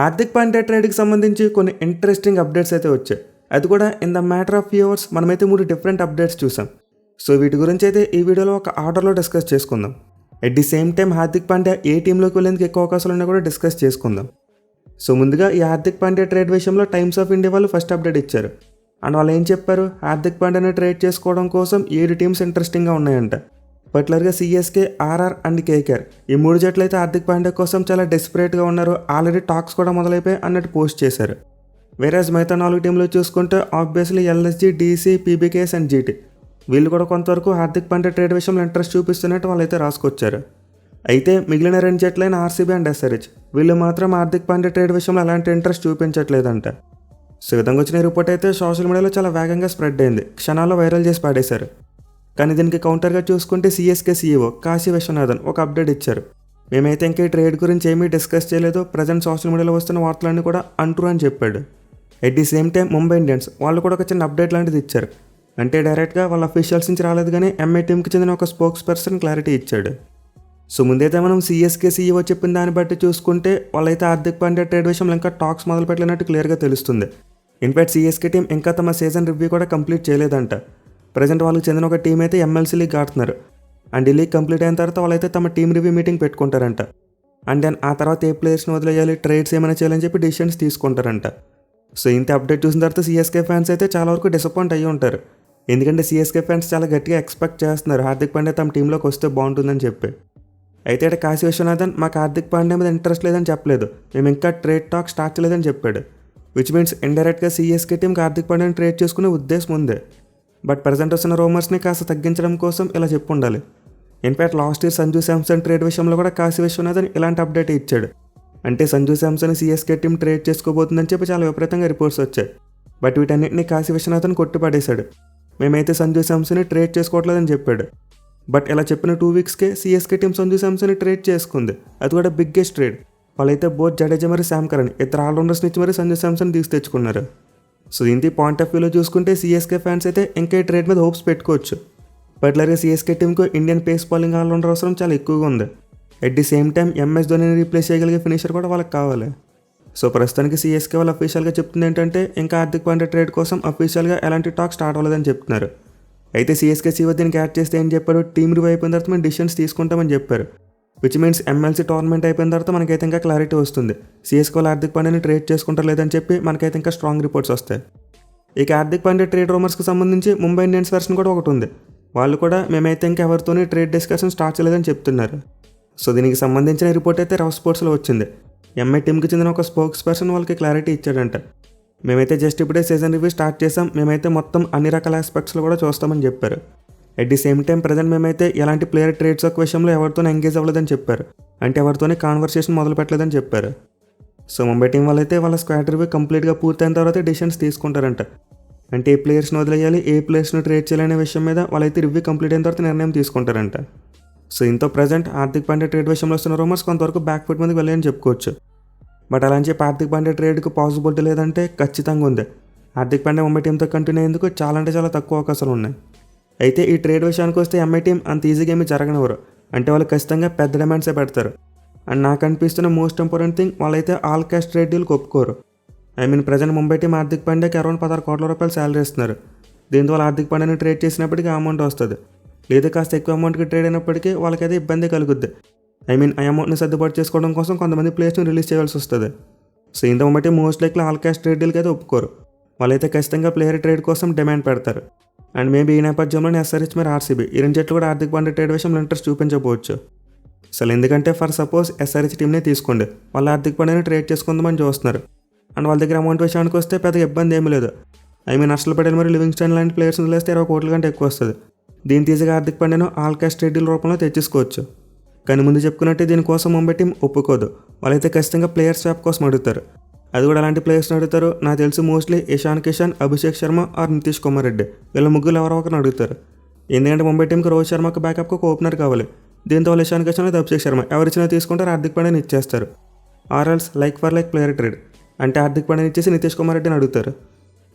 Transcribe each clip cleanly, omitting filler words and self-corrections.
హార్దిక్ పాండ్యా ట్రేడ్కి సంబంధించి కొన్ని interesting updates అయితే వచ్చాయి. అది కూడా in the matter of few hours మనమైతే 3 డిఫరెంట్ అప్డేట్స్ చూసాం. సో వీటి గురించి అయితే ఈ వీడియోలో ఒక ఆర్డర్లో డిస్కస్ చేసుకుందాం. At the same time Hardik Pandya ఏ టీంలోకి వెళ్ళేందుకు ఎక్కువ అవకాశాలు ఉన్నా కూడా డిస్కస్ చేసుకుందాం. సో ముందుగా ఈ హార్దిక్ పాండ్యా ట్రేడ్ విషయంలో టైమ్స్ ఆఫ్ ఇండియా వాళ్ళు ఫస్ట్ అప్డేట్ ఇచ్చారు. అండ్ వాళ్ళు ఏం చెప్పారు, హార్దిక్ పాండ్యాని ట్రేడ్ చేసుకోవడం కోసం 7 టీమ్స్ ఇంట్రెస్టింగ్గా ఉన్నాయంట. పర్టికులర్గా సిఎస్కే, ఆర్ఆర్ అండ్ కేకేఆర్ ఈ 3 జట్లు అయితే హార్దిక్ పాండ్యా కోసం చాలా డెస్పరేట్గా ఉన్నారు. ఆల్రెడీ టాక్స్ కూడా మొదలైపోయి అన్నట్టు పోస్ట్ చేశారు. వేరేజ్ మిగతా 4 టీంలు చూసుకుంటే obviously LSG, DC, PBKS and GT వీళ్ళు కూడా కొంతవరకు హార్దిక్ పాండ్యా ట్రేడ్ విషయంలో ఇంట్రెస్ట్ చూపిస్తున్నట్టు వాళ్ళైతే రాసుకొచ్చారు. అయితే మిగిలిన 2 జట్లైన ఆర్సీబీ అండ్ ఎస్ఆర్హెచ్ వీళ్ళు మాత్రం హార్దిక్ పాండ్యా ట్రేడ్ విషయంలో ఎలాంటి ఇంట్రెస్ట్ చూపించట్లేదంట. సో విధంగా వచ్చిన రిపోర్ట్ అయితే సోషల్ మీడియాలో చాలా వేగంగా స్ప్రెడ్ అయింది. క్షణాల్లో వైరల్ చేసి పాడేశారు. కానీ దీనికి కౌంటర్గా చూసుకుంటే సిఎస్కే సీఈఓ కాశీ విశ్వనాథన్ ఒక అప్డేట్ ఇచ్చారు. మేమైతే ఇంకా ఈ ట్రేడ్ గురించి ఏమీ డిస్కస్ చేయలేదు, ప్రజెంట్ సోషల్ మీడియాలో వస్తున్న వార్తలన్నీ కూడా అంట్రూ అని చెప్పాడు. At the same time Mumbai Indians వాళ్ళు కూడా ఒక చిన్న అప్డేట్ లాంటిది ఇచ్చారు. అంటే డైరెక్ట్గా వాళ్ళ అఫీషియల్స్ నుంచి రాలేదు, కానీ ఎంఐ టీంకి చెందిన ఒక స్పోక్స్ పర్సన్ క్లారిటీ ఇచ్చాడు. సో ముందైతే మనం సిఎస్కే సీఈఓ చెప్పిన దాన్ని బట్టి చూసుకుంటే వాళ్ళైతే హార్దిక్ పాండ్యా ట్రేడ్ విషయంలో ఇంకా టాక్స్ మొదలు పెట్టలేనట్టు క్లియర్గా తెలుస్తుంది. ఇన్ఫాక్ట్ సిఎస్కే టీం ఇంకా తమ సీజన్ రివ్యూ కూడా కంప్లీట్ చేయలేదంట. ప్రజెంట్ వాళ్ళకి చెందిన ఒక టీం అయితే ఎంఎల్సీ లీగ్ ఆడుతున్నారు. అండ్ ఈ లీగ్ కంప్లీట్ అయిన తర్వాత వాళ్ళైతే తమ టీం రివ్యూ మీటింగ్ పెట్టుకుంటారంట. అండ్ దెన్ ఆ తర్వాత ఏ ప్లేయర్స్ని వదిలేయాలి, ట్రేడ్స్ ఏమైనా చేయాలని చెప్పి డిసిషన్స్ తీసుకుంటారంట. సో ఇంత అప్డేట్ చూసిన తర్వాత సిఎస్కే ఫ్యాన్స్ అయితే చాలా వరకు డిసప్పాయింట్ అయ్యి ఉంటారు. ఎందుకంటే సిఎస్కే ఫ్యాన్స్ చాలా గట్టిగా ఎక్స్పెక్ట్ చేస్తున్నారు హార్దిక్ పాండ్యా తమ టీంలోకి వస్తే బాగుంటుందని చెప్పి. అయితే ఇక్కడ కాశీ విశ్వనాథన్ మాకు హార్దిక్ పాండ్యా మీద ఇంట్రెస్ట్ లేదని చెప్పలేదు, మేము ఇంకా ట్రేడ్ టాక్ స్టార్ట్ చేయలేదని చెప్పాడు. విచ్ మీన్స్ ఇండైరెక్ట్గా సిఎస్కే టీంకి హార్దిక్ పాండ్యాని ట్రేడ్ చేసుకునే ఉద్దేశం ఉంది. బట్ ప్రజెంట్ వస్తున్న రూమర్స్ని కాస్త తగ్గించడం కోసం ఇలా చెప్పు ఉండాలి. In fact last year Sanju Samson trade విషయంలో కూడా కాశీ విశ్వనాథన్ ఇలాంటి అప్డేట్ ఇచ్చాడు. అంటే Sanju Samson CSK team trade చేసుకోబోతుందని చెప్పి చాలా విపరీతంగా రిపోర్ట్స్ వచ్చాయి. బట్ వీటన్నిటిని కాశీ విశ్వనాథన్ కొట్టిపడేశాడు. మేమైతే సంజు శాంసన్ని ట్రేడ్ చేసుకోవట్లేదని చెప్పాడు. బట్ ఇలా చెప్పిన 2 వీక్స్కే సిఎస్కే టీం సంజు శాంసన్ని ట్రేడ్ చేసుకుంది. అది కూడా బిగ్గెస్ట్ ట్రేడ్. వాళ్ళైతే బోత్ జడేజా మరి శామ్ కరణ్ ఇద్దరు ఆల్రౌండర్స్ నుంచి మరి సంజు శాంసన్ తీసి తెచ్చుకున్నారు. సో దీని పాయింట్ ఆఫ్ వ్యూలో చూసుకుంటే సిఎస్కే ఫ్యాన్స్ అయితే ఇంకా ఈ ట్రేడ్ మీద హోప్స్ పెట్టుకోవచ్చు. పర్టికులర్గా సిఎస్కే టీంకు ఇండియన్ పేస్ బౌలింగ్ ఆల్రౌండర్ అవసరం చాలా ఎక్కువగా ఉంది. At the same time MS ధోనిని రీప్లేస్ చేయగలిగే ఫినిషర్ కూడా వాళ్ళకి కావాలి. సో ప్రస్తుతానికి సిఎస్కే వాళ్ళు అఫీషియల్గా చెప్తుంది ఏంటంటే ఇంకా హార్దిక్ పాండ్యా ట్రేడ్ కోసం అఫీషియల్గా ఎలాంటి టాక్ స్టార్ట్ అవ్వలేదని చెప్తున్నారు. అయితే సిఎస్కే సీఈఓ దీనికి యాడ్ చేస్తే ఏం చెప్పారు, టీం రివ్యూ అయిపోయిన తర్వాత మేము డిసిషన్స్ తీసుకుంటామని చెప్పారు. విచ్ మీన్స్ ఎంఎల్సీ టోర్నమెంట్ అయిపోయిన తర్వాత మనకైతే ఇంకా క్లారిటీ వస్తుంది. సిఎస్కే వాళ్ళు హార్దిక్ పాండ్యాని ట్రేడ్ చేసుకుంటారు లేదని చెప్పి మనకైతే ఇంకా స్ట్రాంగ్ రిపోర్ట్స్ వస్తాయి. ఇక హార్దిక్ పాండ్యా ట్రేడ్ రూమర్స్కి సంబంధించి ముంబై ఇండియన్స్ వెర్షన్ కూడా ఒకటి ఉంది. వాళ్ళు కూడా మేమైతే ఇంకా ఎవరితోనే ట్రేడ్ డిస్కషన్ స్టార్ట్ చేయలేదని చెప్తున్నారు. సో దీనికి సంబంధించిన రిపోర్ట్ అయితే రవ్ స్పోర్ట్స్లో వచ్చింది. ఎంఐ టీంకి చెందిన ఒక స్పోక్స్ పర్సన్ వాళ్ళకి క్లారిటీ ఇచ్చాడంట. మేమైతే జస్ట్ ఇప్పుడే సీజన్ రివ్యూ స్టార్ట్ చేసాం, మేమైతే మొత్తం అన్ని రకాల ఆస్పెక్ట్స్లో కూడా చూస్తామని చెప్పారు. At the same time present మేమైతే ఎలాంటి ప్లేయర్ ట్రేడ్స్ ఒక విషయంలో ఎవరితోనే ఎంగేజ్ అవ్వలేదని చెప్పారు. అంటే ఎవరితోనే కాన్వర్సేషన్ మొదలు పెట్టలేదని చెప్పారు. సో ముంబై టీం వాళ్ళైతే వాళ్ళ స్క్వాడ్ రివ్యూ కంప్లీట్గా పూర్తయిన తర్వాత డిసిషన్స్ తీసుకుంటారంట. అంటే ఏ ప్లేయర్స్ని వదిలేయాలి, ఏ ప్లేయర్స్ని ట్రేడ్ చేయాలనే విషయం మీద వాళ్ళైతే రివ్యూ కంప్లీట్ అయిన తర్వాత నిర్ణయం తీసుకుంటారంట. సో ఇంతో ప్రజెంట్ హార్దిక్ పాండ్యా ట్రేడ్ విషయంలో వస్తున్న రూమర్స్ కొంతవరకు బ్యాక్ ఫుట్ మీదకి వెళ్ళాయని చెప్పుకోవచ్చు. బట్ అలా అని చెప్పి హార్దిక్ పాండ్యా ట్రేడ్కి పాసిబిలిటీ లేదంటే ఖచ్చితంగా ఉంది. హార్దిక్ పాండ్యా ముంబై టీంతో కంటిన్యూ అయ్యేందుకు చాలా అంటే చాలా తక్కువ అవకాశాలు ఉన్నాయి. అయితే ఈ ట్రేడ్ విషయానికి వస్తే ఎంఐ టీం అంత ఈజీగా ఏమీ జరగనివ్వరు. అంటే వాళ్ళు ఖచ్చితంగా పెద్ద డిమాండ్సే పెడతారు. అండ్ నాకు అనిపిస్తున్న మోస్ట్ ఇంపార్టెంట్ థింగ్ వాళ్ళైతే ఆల్ క్యాష్ ట్రేడ్ డీల్కి ఒప్పుకోరు. ప్రజెంట్ ముంబై టీం హార్దిక్ పాండ్యాకి అరౌండ్ 16 కోట్ల రూపాయలు శాలరీ ఇస్తున్నారు. దీంతో వాళ్ళు హార్దిక్ పాండ్యాని ట్రేడ్ చేసినప్పటికీ ఆ అమౌంట్ వస్తుంది. లేదా కాస్త ఎక్కువ అమౌంట్కి ట్రేడ్ అయినప్పటికీ వాళ్ళకైతే ఇబ్బంది కలుగుద్ది. ఆ అమౌంట్ని సర్దుబాటు చేసుకోవడం కోసం కొంతమంది ప్లేయర్స్ని రిలీజ్ చేయాల్సి వస్తుంది. సో ఇంత Mumbai team most likely all cash trade డీల్కి అయితే ఒప్పుకోరు. వాళ్ళైతే ఖచ్చితంగా ప్లేయర్ ట్రేడ్ కోసం డిమాండ్ పెడతారు. అండ్ మేబీ ఈ నేపథ్యంలోనే ఎస్ఆర్హెచ్ మరి ఆర్సీబీ ఈ 2 జట్లు కూడా హార్దిక్ పాండ్యా ట్రేడ్ విషయంలో ఇంట్రెస్ట్ చూపించకపోవచ్చు. అసలు ఎందుకంటే ఫర్ సపోజ్ ఎస్ఆర్హెచ్ టీంనే తీసుకోండి, వాళ్ళు హార్దిక్ పాండ్యాని ట్రేడ్ చేసుకుందామని చూస్తున్నారు. అండ్ వాళ్ళ దగ్గర అమౌంట్ విషయానికి వస్తే పెద్దగా ఇబ్బంది ఏమీ లేదు. అర్షల్ పటేల్ మరి లివింగ్స్టన్ లాంటి ప్లేయర్స్ని వదిలేస్తే 20 కోట్ల కంటే ఎక్కువ వస్తుంది. దీని తీసిగా హార్దిక్ పాండ్యాను ఆల్ క్యాష్ ట్రేడ్ డీల్ రూపంలో తెచ్చేసుకోవచ్చు. కానీ ముందు చెప్పుకున్నట్టే దీనికోసం ముంబై టీం ఒప్పుకోదు. వాళ్ళైతే ఖచ్చితంగా ప్లేయర్ స్వాప్ కోసం అడుగుతారు. అది కూడా అలాంటి ప్లేయర్స్ని అడుగుతారు. నాకు తెలిసి మోస్ట్లీ ఇషాన్ కిషన్, అభిషేక్ శర్మ ఆర్ నితీష్ కుమార్ రెడ్డి వీళ్ళ ముగ్గురు ఎవరో ఒకరిని అడుగుతారు. ఎందుకంటే ముంబై టీంకి రోహిత్ శర్మకు బ్యాకప్కి ఒక ఓపెనర్ కావాలి. దీంతో వాళ్ళు ఇషాన్ కిషన్ లేదా అభిషేక్ శర్మ ఎవరిచ్చినా తీసుకుంటారు, హార్దిక్ పాండ్యాని ఇచ్చేస్తారు. ఆర్ఎల్స్ like for like player trade అంటే హార్దిక్ పాండ్యాని ఇచ్చేసి నితీష్ కుమార్ రెడ్డిని అడుగుతారు.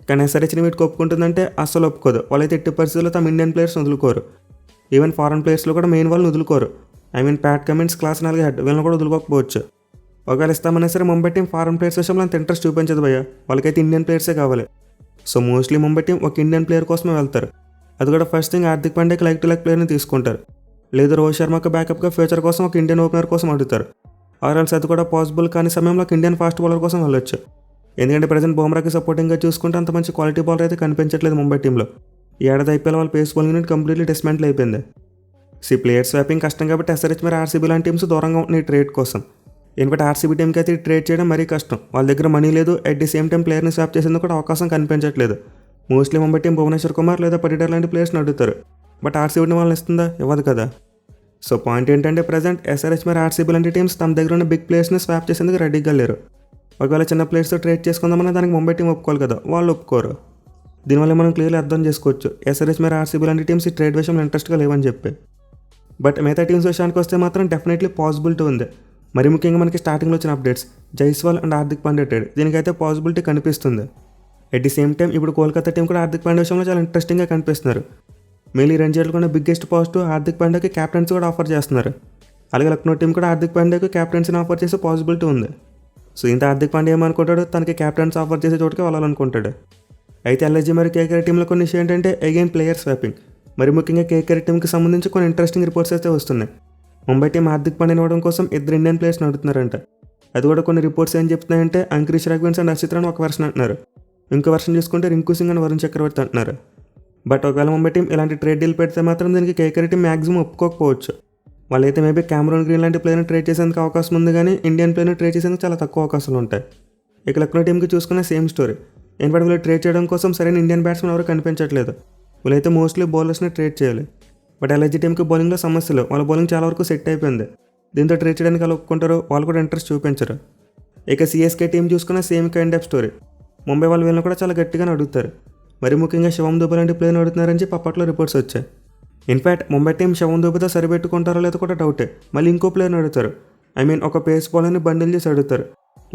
కానీ ఎస్ఆర్హెచ్ని వీటికి ఒప్పుకుంటుందంటే అస్సలు ఒప్పుకోదు. వాళ్ళైతే ఎట్టి పరిస్థితుల్లో తమ ఇండియన్ ప్లేయర్స్ వదులుకోరు. ఈవెన్ ఫారెన్ ప్లేయర్స్లో కూడా మెయిన్ వాళ్ళని వదులుకోరు. ప్యాట్ కమిన్స్, క్లాస్ 4 హెడ్ వీళ్ళని కూడా వదులుకోకపోవచ్చు. ఒకవేళ ఇస్తామన్నా సరే ముంబై టీం ఫారెన్ ప్లేయర్స్ విషయంలో అంత ఇంట్రెస్ట్ చూపించదు భయ్య, వాళ్ళకైతే ఇండియన్ ప్లేయర్సే కావాలి. సో మోస్ట్లీ ముంబై టీం ఒక ఇండియన్ ప్లేయర్ కోసమే వెళ్తారు. అది కూడా ఫస్ట్ థింగ్ హార్దిక్ పాండ్యాకి లైక్ టు లైక్ ప్లేయర్ని తీసుకుంటారు. లేదు రోహిత్ శర్మకు బ్యాకప్గా ఫ్యూచర్ కోసం ఒక ఇండియన్ ఓపెనర్ కోసం అడుగుతారు. ఆర్ఎల్స్ అది కూడా పాసిబుల్ కాని సమయంలో ఒక ఇండియన్ ఫాస్ట్ బౌలర్ కోసం వెళ్ళొచ్చు. ఎందుకంటే ప్రజెంట్ బుమ్రాకి సపోర్టింగ్గా చూసుకుంటే అంత మంచి క్వాలిటీ బౌలర్ అయితే కనిపించట్లేదు ముంబై టీంలో. ఈ ఏడాది ఐపీఎల్ వాళ్ళ pace bowling unit completely dismantle అయిపోయింది. ప్లేయర్ స్వాపింగ్ కష్టం కాబట్టి ఎస్ఆర్హెచ్ మరి ఆర్సీబీ లాంటి టీమ్స్ దూరంగా ఉంటున్నాయి ఈ ట్రేడ్ కోసం. ఎందుకంటే ఆర్సీబీ టీంకి అయితే ఈ ట్రేడ్ చేయడం మరీ కష్టం. వాళ్ళ దగ్గర మనీ లేదు, అట్ ది సేమ్ టైం ప్లేయర్ని స్వాప్ చేసేందుకు కూడా అవకాశం కనిపించట్లేదు. మోస్ట్లీ ముంబై టీం భువనేశ్వర్ కుమార్ లేదా పటిటర్ లాంటి ప్లేయర్స్ని అడుగుతారు. బట్ ఆర్సీబీని వాళ్ళని ఇస్తుందా? ఇవ్వదు కదా. సో పాయింట్ ఏంటంటే ప్రజెంట్ ఎస్ఆర్హెచ్ మరి ఆర్సీబీ లాంటి టీమ్స్ తమ దగ్గర ఉన్న బిగ్ ప్లేయర్స్ని స్వాప్ చేసేందుకు రెడీగా లేరు. ఒకవేళ చిన్న ప్లేయర్స్తో ట్రేడ్ చేసుకుందామన్నా దానికి ముంబై టీం ఒప్పుకోవాలి కదా, వాళ్ళు ఒప్పుకోరు. దీనివల్ల మనం క్లియర్లీ అర్థం చేసుకోవచ్చు ఎస్ఆర్హెచ్ మరి ఆర్సీబీ లాంటి టీమ్స్ ఈ ట్రేడ్ విషయంలో ఇంట్రెస్ట్గా లేవని చెప్పి. బట్ మిగతా టీమ్స్ విషయానికి వస్తే మాత్రం డెఫినెట్లీ పాసిబిలిటీ ఉంది. మరి ముఖ్యంగా మనకి స్టార్టింగ్లో వచ్చిన updates Jaiswal and Hardik Pandya trade, దీనికైతే పాసిబిలిటీ కనిపిస్తుంది. ఎట్ ది సేమ్ టైం ఇప్పుడు కోల్కతా టీం కూడా హార్దిక్ పాండ్యా విషయంలో చాలా ఇంట్రెస్టింగ్గా కనిపిస్తున్నారు. మెయిన్లీ రంజీలు కూడా బిగ్గెస్ట్ పాజిటివ్ హార్దిక్ పాండ్యాకి క్యాప్టెన్సీ కూడా ఆఫర్ చేస్తున్నారు. అలాగే లక్నో టీం కూడా హార్దిక్ పాండ్యాకి క్యాప్టెన్సీని ఆఫర్ చేసే పాసిబిలిటీ ఉంది. సో ఇంత హార్దిక్ పాండ్యా ఏమనుకుంటాడు, తనకి క్యాప్టెన్స్ ఆఫర్ చేసే చోటుకి వెళ్ళాలనుకుంటాడు. అయితే ఎల్ఐజీ మరి కేకేఆర్ టీంలో కొన్ని విషయం ఏంటంటే అగైన్ ప్లేయర్ స్వాపింగ్. మరి ముఖ్యంగా కేకేఆర్ టీంకి సంబంధించి కొన్ని ఇంట్రెస్టింగ్ రిపోర్ట్స్ అయితే వస్తున్నాయి. ముంబై టీం హార్దిక్ పాండ్యాని ఇవ్వడం కోసం 2 ఇండియన్ ప్లేయర్స్ని అడుగుతున్నారంట. అది కూడా కొన్ని రిపోర్ట్స్ ఏం చెప్తున్నాయంటే అంకురీష్ రఘువన్స్ అండ్ హర్షిత్ రాణా ఒక వెర్షన్ అంటున్నారు. ఇంకో వెర్షన్ చూసుకుంటే రింకు సింగ్ అండ్ వరుణ్ చక్రవర్తి అంటున్నారు. బట్ ఒకవేళ ముంబై టీం ఇలాంటి ట్రేడ్ డీల్ పెడితే మాత్రం దీనికి కేకేఆర్ టీం మ్యాక్సిమం ఒప్పుకోకపోవచ్చు. వాళ్ళైతే మేబీ క్యామరూన్ గ్రీన్ లాంటి ప్లేయర్ని ట్రేడ్ చేసేందుకు అవకాశం ఉంది, కానీ ఇండియన్ ప్లేయర్ని ట్రేడ్ చేసేందుకు చాలా తక్కువ అవకాశాలు ఉంటాయి. ఇక లక్నో టీంకి చూసుకున్న సేమ్ స్టోరీ. ఎందుకంటే వీళ్ళు ట్రేడ్ చేయడం కోసం సరైన ఇండియన్ బ్యాట్స్మెన్ ఎవరు కనిపించట్లేదు. వీళ్ళైతే మోస్ట్లీ బౌలర్స్ని ట్రేడ్ చేయాలి. బట్ ఎల్ఐజీ టీంకి బౌలింగ్లో సమస్యలు, వాళ్ళ బౌలింగ్ చాలా వరకు సెట్ అయిపోయింది. దీంతో ట్రేడ్ చేయడానికి వాళ్ళు ఒప్పుకుంటారు, వాళ్ళు కూడా ఇంట్రెస్ట్ చూపించరు. ఇక సిఎస్కే టీం చూసుకున్న same kind of story. Mumbai వాళ్ళు వీళ్ళని కూడా చాలా గట్టిగానే అడుగుతారు. మరి ముఖ్యంగా శివం దుబే లాంటి ప్లేయర్ని అడుగుతున్నారని చెప్పి అప్పట్లో రిపోర్ట్స్ వచ్చాయి. ఇన్ఫ్యాక్ట్ ముంబై టీం శివం దుబేతో సరిపెట్టుకుంటారో లేదో కూడా డౌటే. మళ్ళీ ఇంకో ప్లేయర్ని అడుగుతారు. ఒక పేస్ బౌలర్ని బండిల్ చేసి అడుగుతారు.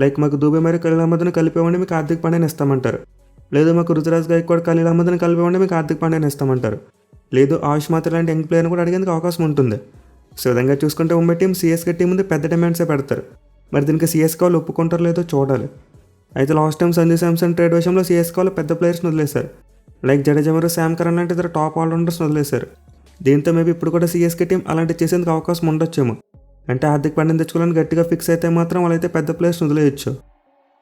లైక్ మాకు దుబే మరియు ఖలీల్ అహ్మద్ని కలిపివ్వండి, మీకు హార్దిక్ పాండ్యాని ఇస్తామంటారు. లేదు మాకు రుతురాజ్ గైక్వాడ్ ఖలీల్ అహ్మద్ని కలిపివ్వండి, మీకు హార్దిక్ పాండ్యాని ఇస్తామంటారు. లేదు ఆయుష్ మాత్ర లాంటి యంగ్ ప్లేయర్ని కూడా అడిగేందుకు అవకాశం ఉంటుంది. సో విధంగా చూసుకుంటే ముంబై టీం సిఎస్కే టీం ముందు పెద్ద డిమాండ్సే పెడతారు. మరి దీనికి సిఎస్కే వాళ్ళు ఒప్పుకుంటారో లేదో చూడాలి. అయితే last time Sanju Samson trade విషయంలో సిఎస్కే వాళ్ళు పెద్ద ప్లేయర్స్ని వదిలేశారు. లైక్ జడేజా మరియు శామ్ కరణ్ లాంటి ఇద్దరు టాప్ ఆల్రౌండర్స్ని వదిలేశారు. దీంతో మేబీ ఇప్పుడు కూడా సిఎస్కే టీం అలాంటి చేసేందుకు అవకాశం ఉండొచ్చేమో. అంటే హార్దిక్ పాండ్యాని తెచ్చుకోవాలని గట్టిగా ఫిక్స్ అయితే మాత్రం వాళ్ళైతే పెద్ద ప్లేయర్స్ని వదిలేయచ్చు.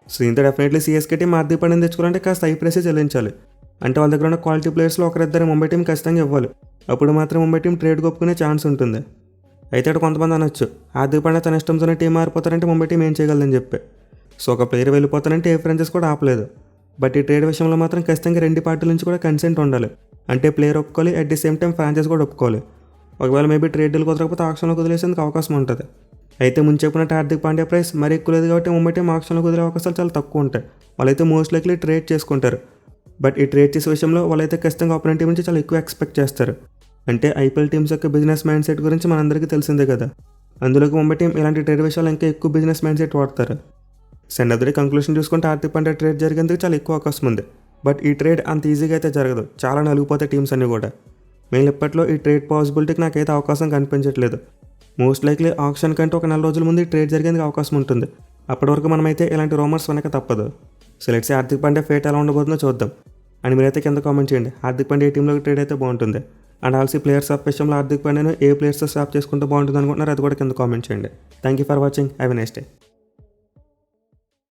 సో ఇంత డెఫినెట్లీ సిఎస్కే టీం హార్దిక్ పాండ్యాని తెచ్చుకోవాలంటే కాస్త హై ప్రైసే చెల్లించాలి. అంటే వాళ్ళ దగ్గర ఉన్న క్వాలిటీ ప్లేయర్స్లో ఒకరిద్దరు ముంబై టీం ఖచ్చితంగా ఇవ్వాలి. అప్పుడు మాత్రం ముంబై టీం ట్రేడ్ ఒప్పుకునే ఛాన్స్ ఉంటుంది. అయితే అక్కడ కొంతమంది అనొచ్చు, హార్దిక్ పాండ్యా తన ఇష్టంతోనే టీం మారిపోతారంటే ముంబై టీం ఏం చేయగలదని చెప్పి. సో ఒక ప్లేయర్ వెళ్ళిపోతారంటే ఏ ఫ్రాంచైజ్ కూడా ఆపలేదు. బట్ ఈ ట్రేడ్ విషయంలో మాత్రం ఖచ్చితంగా 2 పార్టీల నుంచి కూడా కన్సెంట్ ఉండాలి. అంటే ప్లేయర్ ఒప్పుకోవాలి, at the same time franchise కూడా ఒప్పుకోవాలి. ఒకవేళ మేబీ ట్రేడ్ డీల్ కుదరకపోతే ఆక్షన్లోకి వదిలేసేందుకు అవకాశం ఉంటుంది. అయితే ముందు చెప్పినట్టు హార్దిక్ పాండ్యా ప్రైస్ మరీ ఎక్కువ లేదు కాబట్టి ముంబై టీం ఆక్షన్లోకి వదిలే అవకాశాలు చాలా తక్కువ ఉంటాయి. వాళ్ళైతే మోస్ట్ లైక్లీ ట్రేడ్ చేసుకుంటారు. బట్ ఈ ట్రేడ్ చేసే విషయంలో వాళ్ళైతే ఖచ్చితంగా ఆపోనెంట్ టీం నుంచి చాలా ఎక్కువ ఎక్స్పెక్ట్ చేస్తారు. అంటే ఐపీఎల్ టీమ్స్ యొక్క బిజినెస్ మైండ్ సెట్ గురించి మనందరికీ తెలిసిందే కదా. అందులోకి ముంబై టీం ఇలాంటి ట్రేడ్ విషయాలు ఇంకా ఎక్కువ బిజినెస్ మైండ్ సెట్ వాడతారు. Send off the day conclusion చూసుకుంటే హార్దిక్ పాండ్యా ట్రేడ్ జరిగేందుకు చాలా ఎక్కువ అవకాశం ఉంది. బట్ ఈ ట్రేడ్ అంత ఈజీగా అయితే జరగదు, చాలా నలిగిపోతాయి టీమ్స్ అన్నీ కూడా. మెయిన్ ఇప్పట్లో ఈ ట్రేడ్ పాసిబిలిటీకి నాకైతే అవకాశం కనిపించట్లేదు. మోస్ట్ లైక్లీ ఆప్షన్ కంటే ఒక 4 రోజుల ముందు ఈ ట్రేడ్ జరిగేందుకు అవకాశం ఉంటుంది. అప్పటి వరకు మనమైతే ఇలాంటి రూమర్స్ వెనక తప్పదు. So let's say Hardik Pandya fate ఎలా ఉండబోతుందో చూద్దాం. అండ్ మీరైతే కింద కామెంట్ చేయండి, హార్దిక్ పాండ్యా ఏ టీంలోకి ట్రేడ్ అయితే బాగుంటుంది. అండ్ ఆల్సో ప్లేయర్స్ ఆఫ్ విషయంలో హార్దిక్ పాండ్యాను ఏ ప్లేయర్స్తో స్వాప్ చేసుకుంటే బాగుంటుంది అనుకుంటున్నారు, అది కూడా కింద కామెంట్ చేయండి. Thank you for watching. Have a nice day.